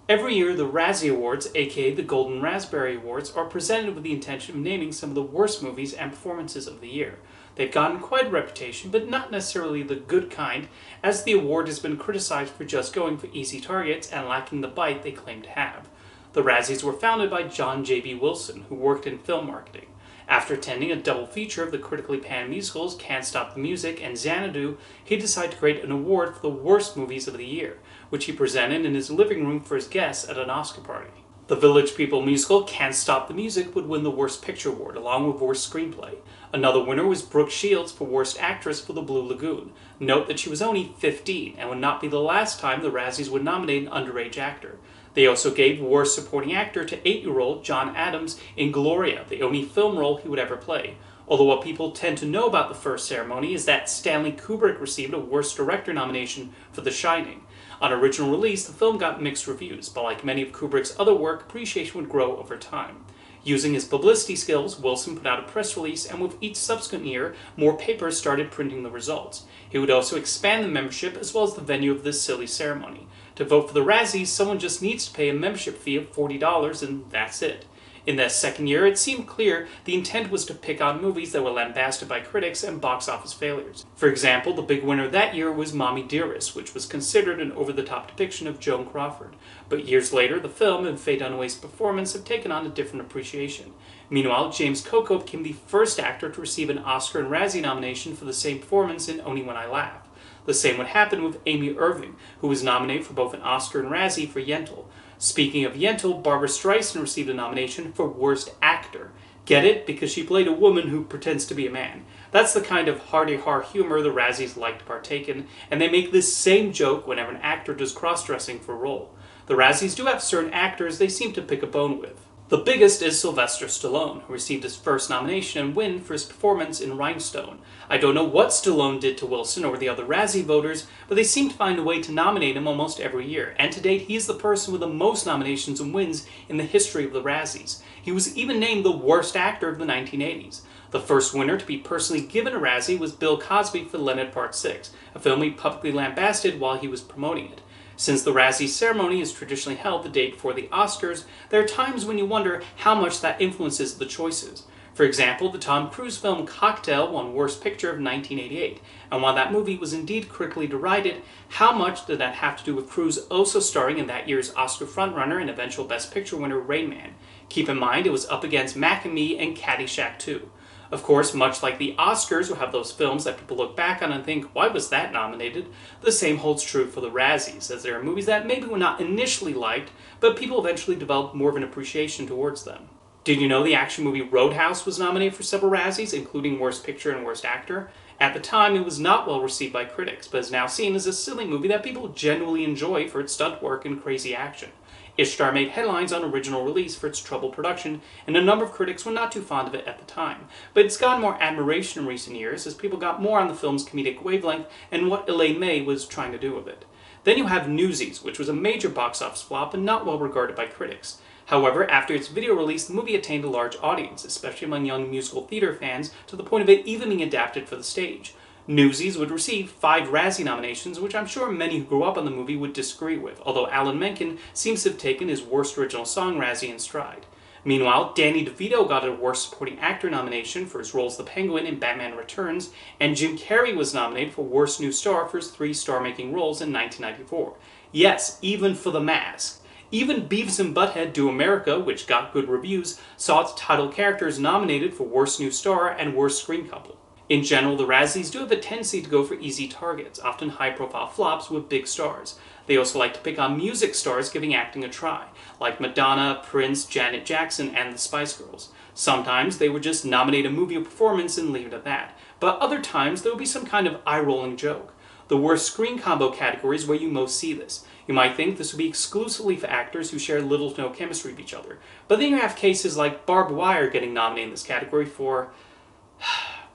Every year, the Razzie Awards, aka the Golden Raspberry Awards, are presented with the intention of naming some of the worst movies and performances of the year. They've gotten quite a reputation, but not necessarily the good kind, as the award has been criticized for just going for easy targets and lacking the bite they claim to have. The Razzies were founded by John J.B. Wilson, who worked in film marketing. After attending a double feature of the critically panned musicals Can't Stop the Music and Xanadu, he decided to create an award for the worst movies of the year, which he presented in his living room for his guests at an Oscar party. The Village People musical Can't Stop the Music would win the Worst Picture Award, along with Worst Screenplay. Another winner was Brooke Shields for Worst Actress for The Blue Lagoon. Note that she was only 15, and would not be the last time the Razzies would nominate an underage actor. They also gave Worst Supporting Actor to 8-year-old John Adams in Gloria, the only film role he would ever play. Although what people tend to know about the first ceremony is that Stanley Kubrick received a Worst Director nomination for The Shining. On original release, the film got mixed reviews, but like many of Kubrick's other work, appreciation would grow over time. Using his publicity skills, Wilson put out a press release, and with each subsequent year, more papers started printing the results. He would also expand the membership as well as the venue of this silly ceremony. To vote for the Razzies, someone just needs to pay a membership fee of $40, and that's it. In that second year, it seemed clear the intent was to pick on movies that were lambasted by critics and box office failures. For example, the big winner that year was Mommy Dearest, which was considered an over-the-top depiction of Joan Crawford. But years later, the film and Faye Dunaway's performance have taken on a different appreciation. Meanwhile, James Coco became the first actor to receive an Oscar and Razzie nomination for the same performance in Only When I Laugh. The same would happen with Amy Irving, who was nominated for both an Oscar and Razzie for Yentl. Speaking of Yentl, Barbra Streisand received a nomination for Worst Actor. Get it? Because she played a woman who pretends to be a man. That's the kind of hardy-har humor the Razzies like to partake in, and they make this same joke whenever an actor does cross-dressing for a role. The Razzies do have certain actors they seem to pick a bone with. The biggest is Sylvester Stallone, who received his first nomination and win for his performance in Rhinestone. I don't know what Stallone did to Wilson or the other Razzie voters, but they seem to find a way to nominate him almost every year, and to date he is the person with the most nominations and wins in the history of the Razzies. He was even named the worst actor of the 1980s. The first winner to be personally given a Razzie was Bill Cosby for Leonard Part 6, a film he publicly lambasted while he was promoting it. Since the Razzie ceremony is traditionally held the day before the Oscars, there are times when you wonder how much that influences the choices. For example, the Tom Cruise film Cocktail won Worst Picture of 1988, and while that movie was indeed critically derided, how much did that have to do with Cruise also starring in that year's Oscar frontrunner and eventual Best Picture winner Rain Man? Keep in mind it was up against Mac and Me and Caddyshack 2. Of course, much like the Oscars will have those films that people look back on and think, why was that nominated? The same holds true for the Razzies, as there are movies that maybe were not initially liked, but people eventually developed more of an appreciation towards them. Did you know the action movie Roadhouse was nominated for several Razzies, including Worst Picture and Worst Actor? At the time, it was not well received by critics, but is now seen as a silly movie that people genuinely enjoy for its stunt work and crazy action. Ishtar made headlines on original release for its troubled production, and a number of critics were not too fond of it at the time. But it's gotten more admiration in recent years as people got more on the film's comedic wavelength and what Elaine May was trying to do with it. Then you have Newsies, which was a major box office flop and not well regarded by critics. However, after its video release, the movie attained a large audience, especially among young musical theater fans, to the point of it even being adapted for the stage. Newsies would receive 5 Razzie nominations, which I'm sure many who grew up on the movie would disagree with, although Alan Menken seems to have taken his Worst Original Song Razzie in stride. Meanwhile, Danny DeVito got a Worst Supporting Actor nomination for his role as the Penguin in Batman Returns, and Jim Carrey was nominated for Worst New Star for his 3 star-making roles in 1994. Yes, even for The Mask. Even Beavis and Butthead Do America, which got good reviews, saw its title characters nominated for Worst New Star and Worst Screen Couple. In general, the Razzies do have a tendency to go for easy targets, often high-profile flops with big stars. They also like to pick on music stars giving acting a try, like Madonna, Prince, Janet Jackson, and the Spice Girls. Sometimes they would just nominate a movie or performance and leave it at that, but other times there will be some kind of eye-rolling joke. The worst screen combo category is where you most see this. You might think this would be exclusively for actors who share little to no chemistry with each other, but then you have cases like Barbed Wire getting nominated in this category for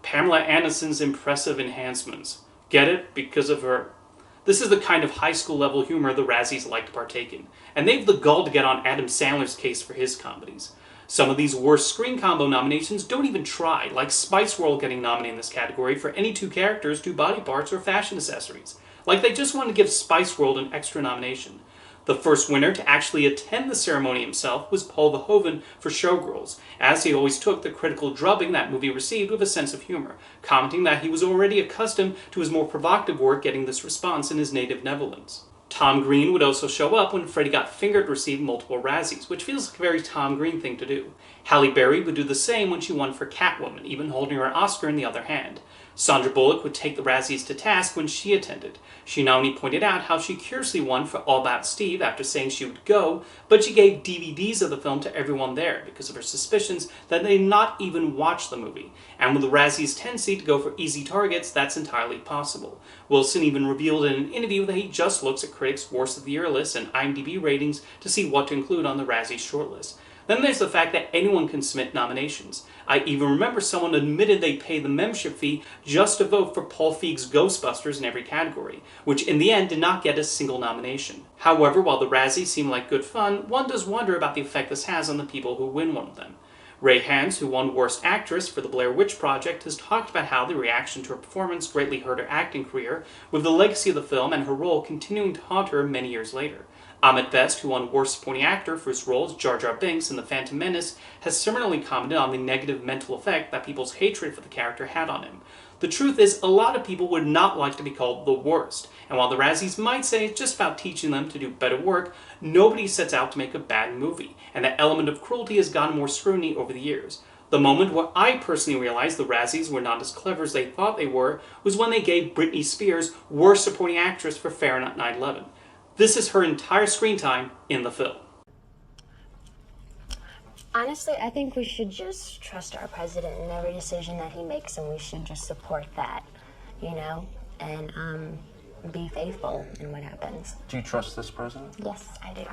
Pamela Anderson's impressive enhancements. Get it? Because of her. This is the kind of high school level humor the Razzies like to partake in, and they've the gall to get on Adam Sandler's case for his comedies. Some of these worst screen combo nominations don't even try, like Spice World getting nominated in this category for any 2 characters, 2 body parts, or fashion accessories. Like they just want to give Spice World an extra nomination. The first winner to actually attend the ceremony himself was Paul Verhoeven for Showgirls, as he always took the critical drubbing that movie received with a sense of humor, commenting that he was already accustomed to his more provocative work getting this response in his native Netherlands. Tom Green would also show up when Freddie Got Fingered received multiple Razzies, which feels like a very Tom Green thing to do. Halle Berry would do the same when she won for Catwoman, even holding her Oscar in the other hand. Sandra Bullock would take the Razzies to task when she attended. She not only pointed out how she curiously won for All About Steve after saying she would go, but she gave DVDs of the film to everyone there because of her suspicions that they not even watched the movie. And with the Razzies' tendency to go for easy targets, that's entirely possible. Wilson even revealed in an interview that he just looks at critics' Worst of the Year lists and IMDb ratings to see what to include on the Razzie shortlist. Then there's the fact that anyone can submit nominations. I even remember someone admitted they paid the membership fee just to vote for Paul Feig's Ghostbusters in every category, which in the end did not get a single nomination. However, while the Razzies seem like good fun, one does wonder about the effect this has on the people who win one of them. Ray Hans, who won Worst Actress for The Blair Witch Project, has talked about how the reaction to her performance greatly hurt her acting career, with the legacy of the film and her role continuing to haunt her many years later. Ahmed Best, who won Worst Supporting Actor for his role as Jar Jar Binks in The Phantom Menace, has similarly commented on the negative mental effect that people's hatred for the character had on him. The truth is, a lot of people would not like to be called the worst, and while the Razzies might say it's just about teaching them to do better work, nobody sets out to make a bad movie, and that element of cruelty has gotten more scrutiny over the years. The moment where I personally realized the Razzies were not as clever as they thought they were was when they gave Britney Spears Worst Supporting Actress for Fahrenheit 9/11. This is her entire screen time in the film. Honestly, I think we should just trust our president in every decision that he makes, and we should just support that, and be faithful in what happens. Do you trust this president? Yes, I do.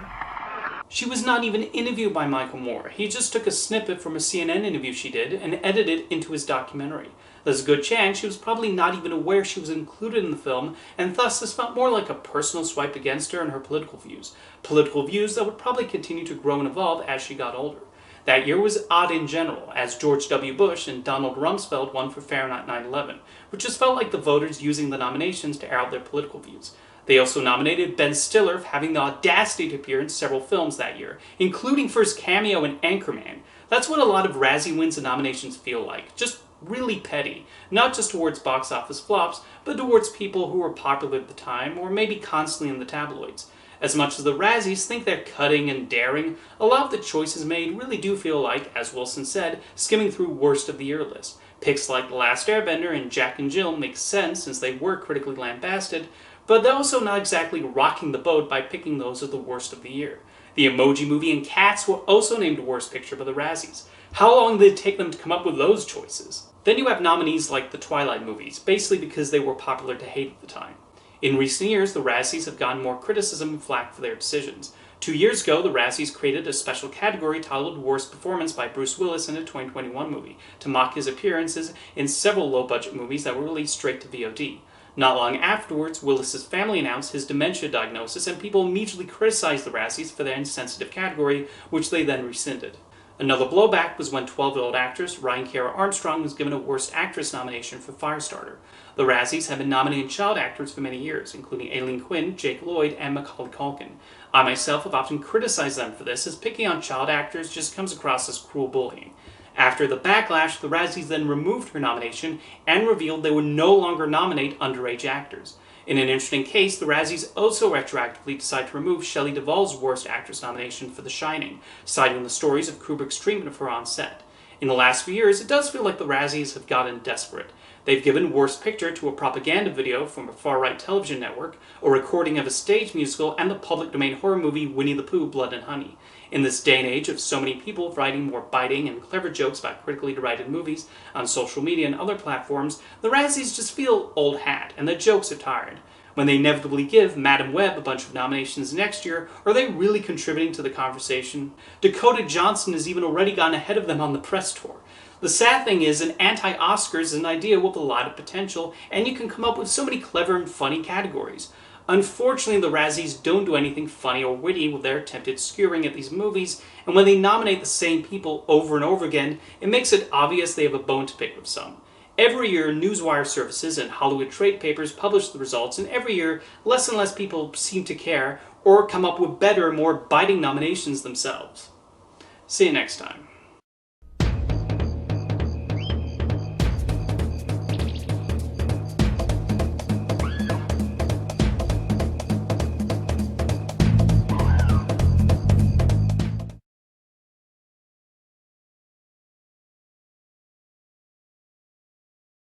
She was not even interviewed by Michael Moore. He just took a snippet from a CNN interview she did and edited it into his documentary. There's a good chance she was probably not even aware she was included in the film, and thus this felt more like a personal swipe against her and her political views. Political views that would probably continue to grow and evolve as she got older. That year was odd in general, as George W. Bush and Donald Rumsfeld won for Fahrenheit 9/11, which just felt like the voters using the nominations to air out their political views. They also nominated Ben Stiller for having the audacity to appear in several films that year, including for his cameo in Anchorman. That's what a lot of Razzie wins and nominations feel like, just really petty, not just towards box office flops, but towards people who were popular at the time, or maybe constantly in the tabloids. As much as the Razzies think they're cutting and daring, a lot of the choices made really do feel like, as Wilson said, skimming through Worst of the Year lists. Picks like The Last Airbender and Jack and Jill make sense since they were critically lambasted, but they're also not exactly rocking the boat by picking those as the worst of the year. The Emoji Movie and Cats were also named Worst Picture by the Razzies. How long did it take them to come up with those choices? Then you have nominees like the Twilight movies, basically because they were popular to hate at the time. In recent years, the Razzies have gotten more criticism and flack for their decisions. 2 years ago, the Razzies created a special category titled Worst Performance by Bruce Willis in a 2021 movie, to mock his appearances in several low-budget movies that were released straight to VOD. Not long afterwards, Willis's family announced his dementia diagnosis, and people immediately criticized the Razzies for their insensitive category, which they then rescinded. Another blowback was when 12-year-old actress Ryan Cara Armstrong was given a Worst Actress nomination for Firestarter. The Razzies have been nominating child actors for many years, including Aileen Quinn, Jake Lloyd, and Macaulay Culkin. I myself have often criticized them for this, as picking on child actors just comes across as cruel bullying. After the backlash, the Razzies then removed her nomination and revealed they would no longer nominate underage actors. In an interesting case, the Razzies also retroactively decided to remove Shelley Duvall's Worst Actress nomination for The Shining, citing the stories of Kubrick's treatment of her on set. In the last few years, it does feel like the Razzies have gotten desperate. They've given Worst Picture to a propaganda video from a far-right television network, a recording of a stage musical, and the public domain horror movie Winnie the Pooh, Blood and Honey. In this day and age of so many people writing more biting and clever jokes about critically derided movies on social media and other platforms, the Razzies just feel old hat, and the jokes are tired. When they inevitably give Madam Web a bunch of nominations next year, are they really contributing to the conversation? Dakota Johnson has even already gone ahead of them on the press tour. The sad thing is, an anti-Oscars is an idea with a lot of potential, and you can come up with so many clever and funny categories. Unfortunately, the Razzies don't do anything funny or witty with their attempted skewering at these movies, and when they nominate the same people over and over again, it makes it obvious they have a bone to pick with some. Every year, newswire services and Hollywood trade papers publish the results, and every year, less and less people seem to care or come up with better, more biting nominations themselves. See you next time.